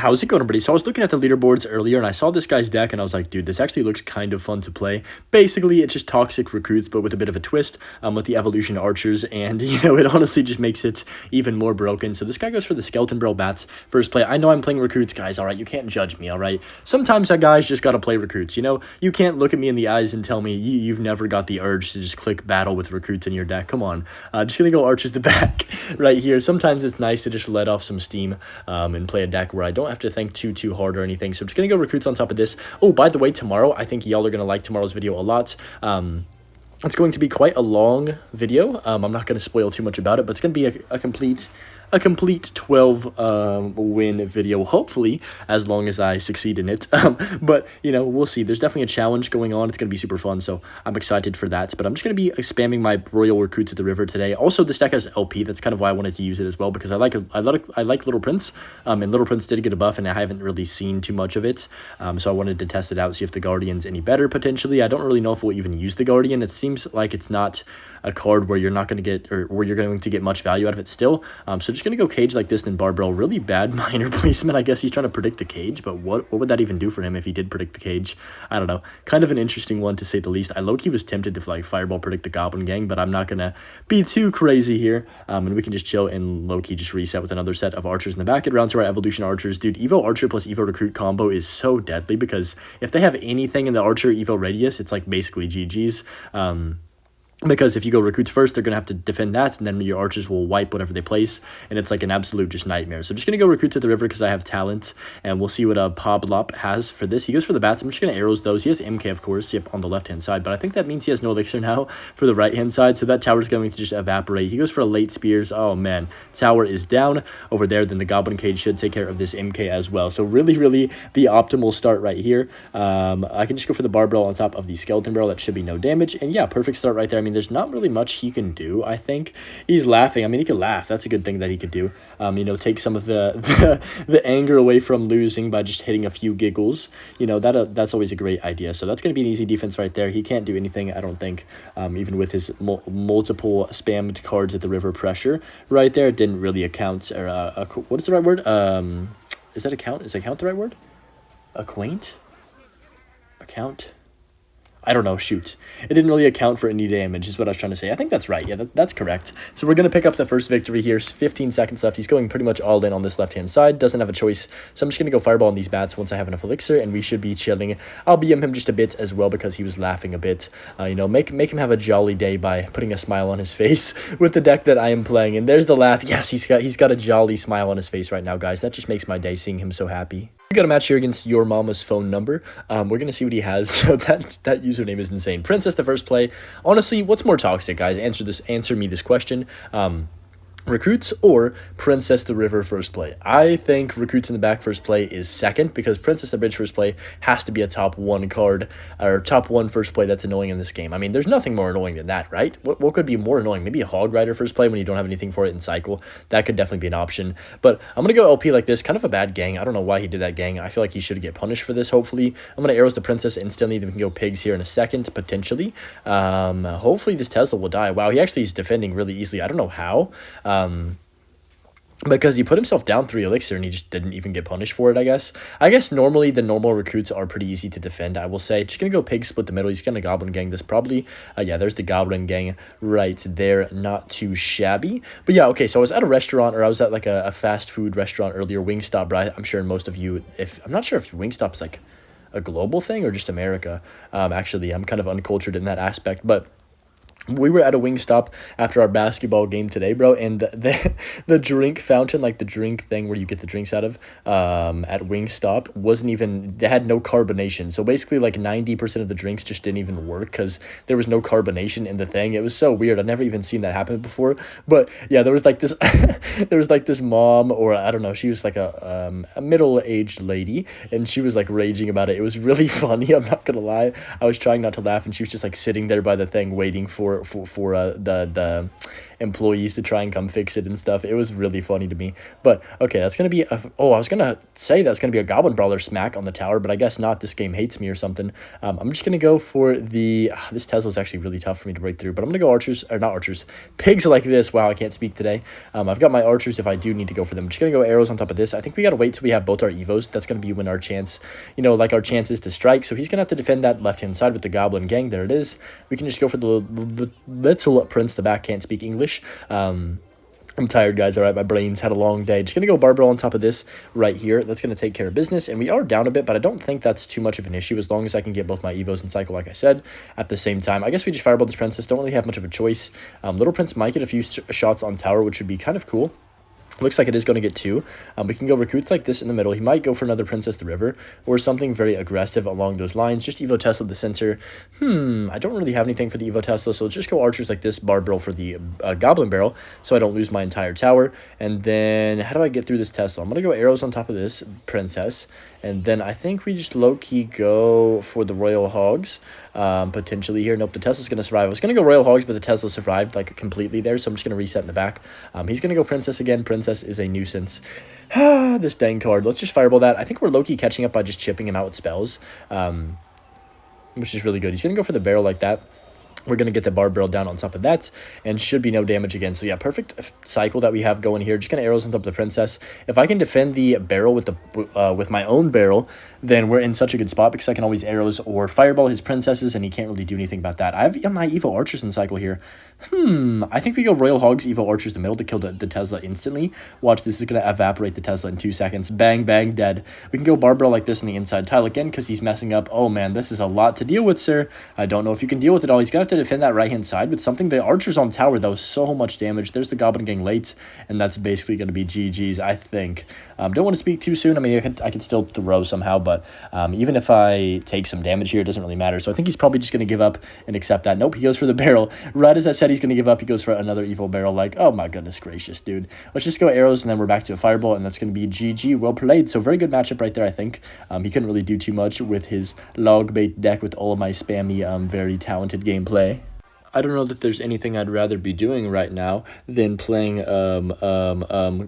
How's it going, everybody? So I was looking at the leaderboards earlier, and I saw this guy's deck, and I was like, dude, this actually looks kind of fun to play. Basically, it's just toxic recruits, but with a bit of a twist, with the evolution archers, and, it honestly just makes it even more broken. So this guy goes for the skeleton barrel bats first play. I know I'm playing recruits, guys, all right? You can't judge me, all right? Sometimes that guys just got to play recruits, You can't look at me in the eyes and tell me you've never got the urge to just click battle with recruits in your deck. Come on. Just going to go archers the back right here. Sometimes it's nice to just let off some steam and play a deck where I don't have to think too hard or anything. So I'm just gonna go recruits on top of this. Oh, by the way, tomorrow I think y'all are gonna like tomorrow's video a lot. It's going to be quite a long video. I'm not going to spoil too much about it, but it's going to be a complete 12 win video, hopefully, as long as I succeed in it. But we'll see. There's definitely a challenge going on. It's going to be super fun, so I'm excited for that. But I'm just going to be spamming my Royal recruits at the river today. Also, this deck has LP. That's kind of why I wanted to use it as well, because I like Little Prince, and Little Prince did get a buff, and I haven't really seen too much of it. So I wanted to test it out, see if the Guardian's any better potentially. I don't really know if we'll even use the Guardian. It seems like it's not a card where you're not going to get, or where you're going to get much value out of it still. So just going to go cage like this, then barbell. Really bad minor placement. I guess he's trying to predict the cage, but what would that even do for him if he did predict the cage? I don't know. Kind of an interesting one, to say the least. I low-key was tempted to like fireball predict the Goblin Gang, but I'm not going to be too crazy here. And we can just chill and low-key just reset with another set of archers in the back. It rounds to our evolution archers. Dude, Evo Archer plus Evo Recruit combo is so deadly, because if they have anything in the Archer Evo radius, it's like basically GG's. Because if you go recruits first, they're going to have to defend that, and then your archers will wipe whatever they place, and it's like an absolute just nightmare. So I'm just going to go recruits at the river because I have talent, and we'll see what Poblop has for this. He goes for the bats. I'm just going to arrows those. He has MK, of course, yep, on the left-hand side, but I think that means he has no elixir now for the right-hand side, so that tower's going to just evaporate. He goes for a late spears. Oh, man. Tower is down over there. Then the Goblin Cage should take care of this MK as well. So really, really the optimal start right here. I can just go for the barbell on top of the skeleton barrel. That should be no damage, and yeah, perfect start right there. I mean, there's not really much he can do. I think he's laughing. I mean, he could laugh. That's a good thing that he could do. Take some of the anger away from losing by just hitting a few giggles. That's always a great idea. So that's going to be an easy defense right there. He can't do anything, I don't think, even with his multiple spammed cards at the river pressure right there. It didn't really account, or what is the right word? Is that account? Is account the right word? Acquaint? Account? I don't know, shoot. It didn't really account for any damage, is what I was trying to say. I think that's right. Yeah, that's correct. So we're going to pick up the first victory here. 15 seconds left. He's going pretty much all in on this left-hand side. Doesn't have a choice. So I'm just going to go fireball on these bats once I have enough elixir, and we should be chilling. I'll BM him just a bit as well because he was laughing a bit. Make him have a jolly day by putting a smile on his face with the deck that I am playing. And there's the laugh. Yes, he's got a jolly smile on his face right now, guys. That just makes my day seeing him so happy. We got a match here against your mama's phone number. We're going to see what he has. So that username is insane. Princess the first play. Honestly, what's more toxic, guys? Answer me this question. Recruits or Princess the River first play? I think Recruits in the back first play is second, because Princess the Bridge first play has to be a top 1 card, or top 1 first play that's annoying in this game. I mean, there's nothing more annoying than that, right? What could be more annoying? Maybe a Hog Rider first play when you don't have anything for it in cycle. That could definitely be an option. But I'm going to go LP like this. Kind of a bad gang. I don't know why he did that gang. I feel like he should get punished for this, hopefully. I'm going to arrows the Princess instantly. Then we can go pigs here in a second, potentially. Hopefully this Tesla will die. Wow, he actually is defending really easily. I don't know how. Because he put himself down 3 elixir and he just didn't even get punished for it, I guess. I guess normally the normal recruits are pretty easy to defend, I will say. Just going to go pig split the middle. He's going to Goblin Gang this probably. Yeah, there's the Goblin Gang right there. Not too shabby. But yeah, okay, so I was at a restaurant, or I was at like a fast food restaurant earlier, Wingstop, but I'm sure most of you, I'm not sure if Wingstop's like a global thing or just America. Actually, I'm kind of uncultured in that aspect, but we were at a Wingstop after our basketball game today, bro, and the drink fountain, like the drink thing where you get the drinks out of, at Wingstop wasn't even, they had no carbonation. So basically like 90% of the drinks just didn't even work because there was no carbonation in the thing. It was so weird. I've never even seen that happen before. But yeah, there was like this there was like this mom, or I don't know, she was like a middle-aged lady, and she was like raging about it. It was really funny, I'm not gonna lie. I was trying not to laugh, and she was just like sitting there by the thing waiting for the employees to try and come fix it and stuff. It was really funny to me. But okay, that's gonna be I was gonna say that's gonna be a Goblin Brawler smack on the tower, but I guess not. This game hates me or something. I'm just gonna go for the this Tesla's actually really tough for me to break through, but I'm gonna go archers, or not archers, pigs like this. Wow, I can't speak today. I've got my archers if I do need to go for them. I'm just gonna go arrows on top of this. I think we gotta wait till we have both our evos. That's gonna be when our chance, you know, like our chances to strike. So he's gonna have to defend that left hand side with the Goblin Gang. There it is. We can just go for the little prince. The back can't speak English. I'm tired, guys. All right, my brain's had a long day. Just going to go barbell on top of this right here. That's going to take care of business. And we are down a bit, but I don't think that's too much of an issue as long as I can get both my evos and cycle, like I said, at the same time. I guess we just fireball this princess. Don't really have much of a choice. Little prince might get a few shots on tower, which would be kind of cool. Looks like it is going to get two. We can go recruits like this in the middle. He might go for another Princess the River or something very aggressive along those lines. Just Evo Tesla the center. I don't really have anything for the Evo Tesla, so let's just go archers like this, bar barrel for the Goblin Barrel so I don't lose my entire tower. And then how do I get through this Tesla? I'm going to go arrows on top of this Princess. And then I think we just low-key go for the Royal Hogs potentially here. Nope, the Tesla's going to survive. I was going to go Royal Hogs, but the Tesla survived like completely there, so I'm just going to reset in the back. He's going to go Princess again. Princess is a nuisance. This dang card. Let's just fireball that. I think we're low-key catching up by just chipping him out with spells, which is really good. He's going to go for the barrel like that. We're going to get the bar barrel down on top of that, and should be no damage again. So yeah, perfect cycle that we have going here. Just going to arrows on top of the princess. If I can defend the barrel with the with my own barrel, then we're in such a good spot because I can always arrows or fireball his princesses, and he can't really do anything about that. I have my Evo Archers in cycle here. I think we go Royal Hogs, Evo Archers in the middle to kill the Tesla instantly. Watch, this is going to evaporate the Tesla in 2 seconds. Bang, bang, dead. We can go bar barrel like this in the inside tile again because he's messing up. Oh man, this is a lot to deal with, sir. I don't know if you can deal with it all. He's going to have to defend that right-hand side with something. The archers on tower, that was so much damage. There's the Goblin Gang late, and that's basically going to be GG's, I think. Don't want to speak too soon. I mean, I can still throw somehow, but even if I take some damage here, it doesn't really matter. So I think he's probably just going to give up and accept that. Nope, he goes for the barrel. Right as I said he's going to give up, he goes for another evil barrel. Like, oh my goodness gracious, dude. Let's just go arrows, and then we're back to a fireball, and that's going to be GG. Well played. So very good matchup right there, I think. He couldn't really do too much with his log bait deck with all of my spammy, very talented gameplay. I don't know that there's anything I'd rather be doing right now than playing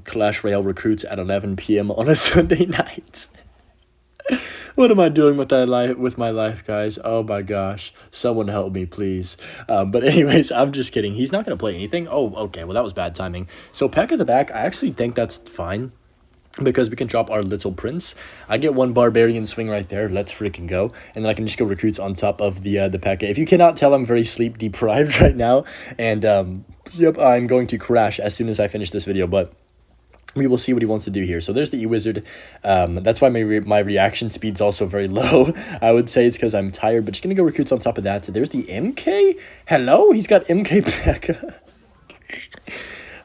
Clash Royale Recruits at 11 p.m. on a Sunday night. What am I doing with my life, guys? Oh my gosh. Someone help me, please. But anyways, I'm just kidding. He's not going to play anything. Oh, okay. Well, that was bad timing. So Peck at the back, I actually think that's fine, because we can drop our little prince. I get one barbarian swing right there. Let's freaking go. And then I can just go recruits on top of the P.E.K.K.A. If you cannot tell, I'm very sleep deprived right now. And yep, I'm going to crash as soon as I finish this video. But we will see what he wants to do here. So there's the E-Wizard. That's why my reaction speed's also very low. I would say it's because I'm tired. But just going to go recruits on top of that. So there's the MK. Hello? He's got MK P.E.K.K.A.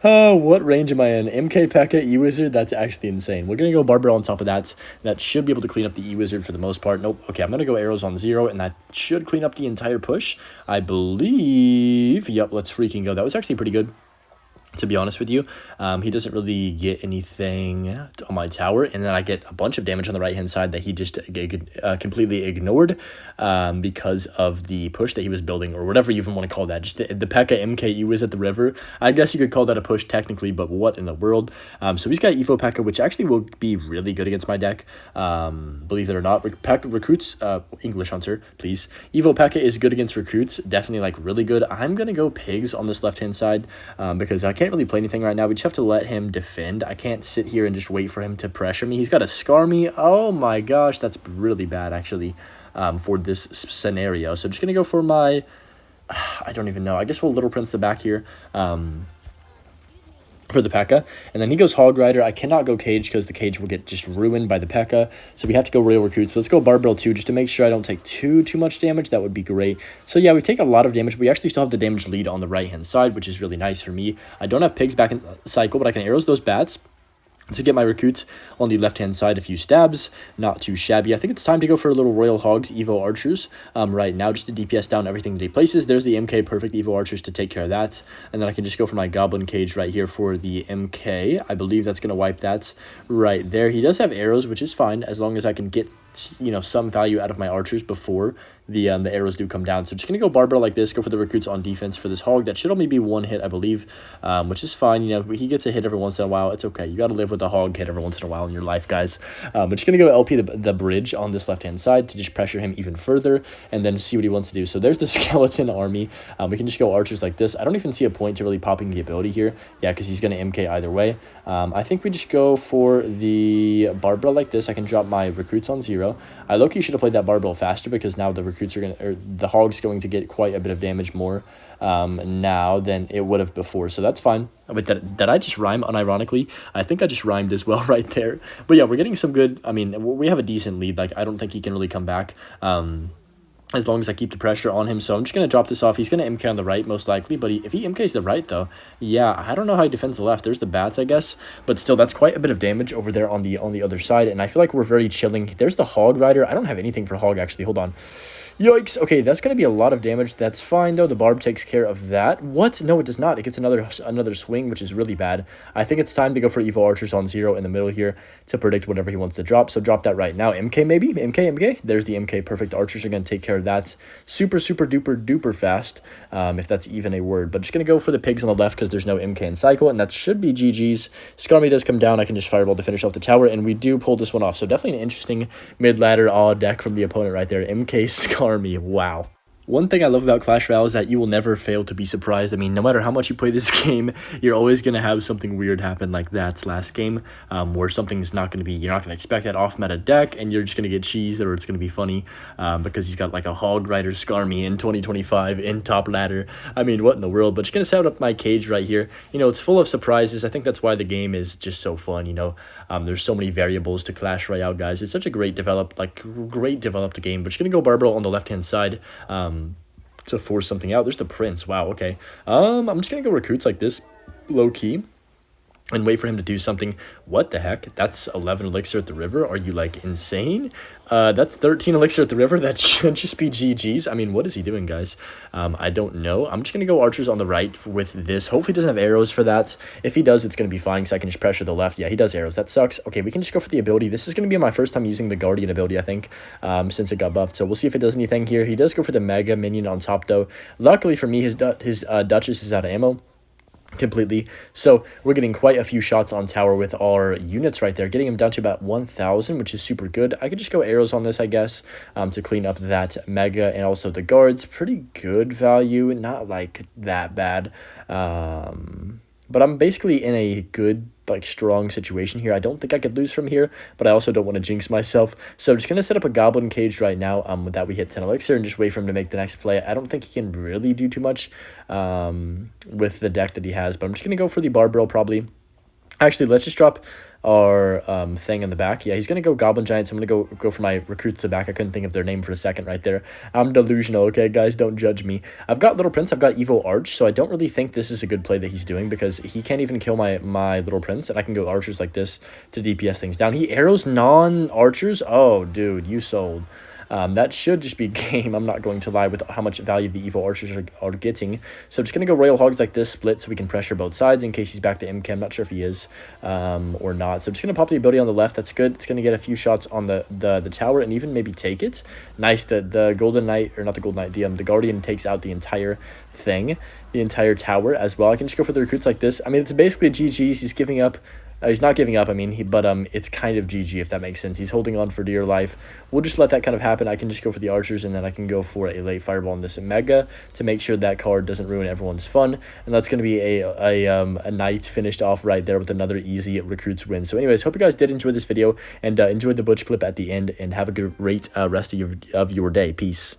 Oh, what range am I in? MK P.E.K.K.A. E-Wizard? That's actually insane. We're going to go Barbara on top of that. That should be able to clean up the E-Wizard for the most part. Nope. Okay, I'm going to go arrows on 0, and that should clean up the entire push, I believe. Yep, let's freaking go. That was actually pretty good, to be honest with you. He doesn't really get anything on my tower, and then I get a bunch of damage on the right hand side that he just completely ignored because of the push that he was building, or whatever you even want to call that. Just the P.E.K.K.A. MKU was at the river. I guess you could call that a push technically, but what in the world? So he's got Evo P.E.K.K.A., which actually will be really good against my deck, believe it or not. Recruits, English Hunter, please. Evo P.E.K.K.A. is good against recruits, definitely like really good. I'm gonna go pigs on this left hand side because I can't really play anything right now. We just have to let him defend. I can't sit here and just wait for him to pressure me. He's got to scar me. Oh my gosh, that's really bad actually for this scenario. So just gonna go for my I don't even know. I guess we'll Little Prince the back here for the P.E.K.K.A. And then he goes Hog Rider. I cannot go Cage because the Cage will get just ruined by the P.E.K.K.A. So we have to go Royal Recruits. So let's go Barbell 2 just to make sure I don't take too much damage. That would be great. So yeah, we take a lot of damage. We actually still have the damage lead on the right-hand side, which is really nice for me. I don't have pigs back in cycle, but I can arrows those bats. to get my recruits on the left-hand side, a few stabs, not too shabby. I think it's time to go for a little Royal Hogs Evo Archers right now, just to DPS down everything that he places. There's the MK perfect Evo Archers to take care of that, and then I can just go for my Goblin Cage right here for the MK. I believe that's going to wipe that right there. He does have arrows, which is fine, as long as I can get, you know, some value out of my archers before the arrows do come down. So just going to go barbell like this, go for the recruits on defense for this hog. That should only be one hit, I believe, which is fine. You know, he gets a hit every once in a while. It's okay. You got to live with a hog hit every once in a while in your life, guys. But just going to go LP the bridge on this left-hand side to just pressure him even further and then see what he wants to do. So there's the skeleton army. We can just go archers like this. I don't even see a point to really popping the ability here. Yeah, because he's going to MK either way. I think we just go for the barbell like this. I can drop my recruits on 0. I low-key should have played that barbell faster because now the recruits are going to, or the hog's going to get quite a bit of damage more now than it would have before. So that's fine. But did I just rhyme unironically? I think I just rhymed as well right there. But yeah, we're getting some good, I mean, we have a decent lead. Like, I don't think he can really come back. As long as I keep the pressure on him. So I'm just going to drop this off. He's going to MK on the right, most likely. But if he MKs the right, though, yeah, I don't know how he defends the left. There's the bats, I guess. But still, that's quite a bit of damage over there on the other side. And I feel like we're very chilling. There's the Hog Rider. I don't have anything for Hog, actually. Hold on. Yikes. Okay, that's going to be a lot of damage. That's fine, though. The barb takes care of that. What? No, it does not. It gets another swing, which is really bad. I think it's time to go for Evo Archers on 0 in the middle here to predict whatever he wants to drop. So drop that right now. MK maybe? MK. There's the MK. Perfect. Archers are going to take care of that super duper fast, if that's even a word. But just going to go for the pigs on the left because there's no MK in cycle, and that should be GG's. Skarmy does come down. I can just fireball to finish off the tower, and we do pull this one off. So definitely an interesting mid-ladder deck from the opponent right there. MK Skarmy. Wow. One thing I love about Clash Royale is that you will never fail to be surprised. I mean, no matter how much you play this game, you're always going to have something weird happen like that last game, where something's not going to be, you're not going to expect that off-meta deck, and you're just going to get cheesed, or it's going to be funny, because he's got like a Hog Rider Skarmy in 2025 in top ladder. I mean, what in the world? But just going to set up my cage right here. You know, it's full of surprises. I think that's why the game is just so fun, you know. There's so many variables to Clash Royale, guys. It's such a great developed game. But just going to go barbell on the left-hand side, to force something out. There's the prince. Wow, okay. I'm just gonna go recruits like this, low key, and wait for him to do something. What the heck? That's 11 elixir at the river. Are you like insane? That's 13 elixir at the river. That should just be GG's. I mean, what is he doing, guys? I don't know. I'm just gonna go archers on the right with this. Hopefully he doesn't have arrows for that. If he does, it's gonna be fine because I can just pressure the left. Yeah, he does arrows. That sucks. Okay, we can just go for the ability. This is gonna be my first time using the guardian ability, I think, since it got buffed. So we'll see if it does anything here. He does go for the mega minion on top though. Luckily for me, his Duchess is out of ammo completely, so we're getting quite a few shots on tower with our units right there, getting him down to about 1,000, which is super good. I could just go arrows on this, I guess, to clean up that mega, and also the guards. Pretty good value, not like that bad, but I'm basically in a good, like, strong situation here. I don't think I could lose from here, but I also don't want to jinx myself. So I'm just going to set up a goblin cage right now with that we hit 10 elixir and just wait for him to make the next play. I don't think he can really do too much with the deck that he has, but I'm just going to go for the barbell probably. Actually, let's just drop our thing in the back. Yeah, he's gonna go goblin giant, so I'm gonna go for my recruits to back. I couldn't think of their name for a second right there. I'm delusional, okay, guys, don't judge me. I've got little prince, I've got Evo Arch, so I don't really think this is a good play that he's doing because he can't even kill my little prince, and I can go archers like this to DPS things down. He arrows non-archers. Oh dude, you sold. That should just be game. I'm not going to lie with how much value the Evo Archers are getting. So I'm just going to go Royal Hogs like this, split, so we can pressure both sides in case he's back to MK. I'm not sure if he is or not. So I'm just going to pop the ability on the left. That's good. It's going to get a few shots on the tower and even maybe take it. Nice. The Golden Knight, or not the Golden Knight, the Guardian takes out the entire thing, the entire tower as well. I can just go for the recruits like this. I mean, it's basically GG's. He's giving up. He's not giving up, I mean, but it's kind of GG, if that makes sense. He's holding on for dear life. We'll just let that kind of happen. I can just go for the archers, and then I can go for a late fireball on this mega to make sure that card doesn't ruin everyone's fun. And that's going to be a night finished off right there with another easy recruits win. So anyways, hope you guys did enjoy this video and enjoyed the butch clip at the end, and have a great rest of your day. Peace.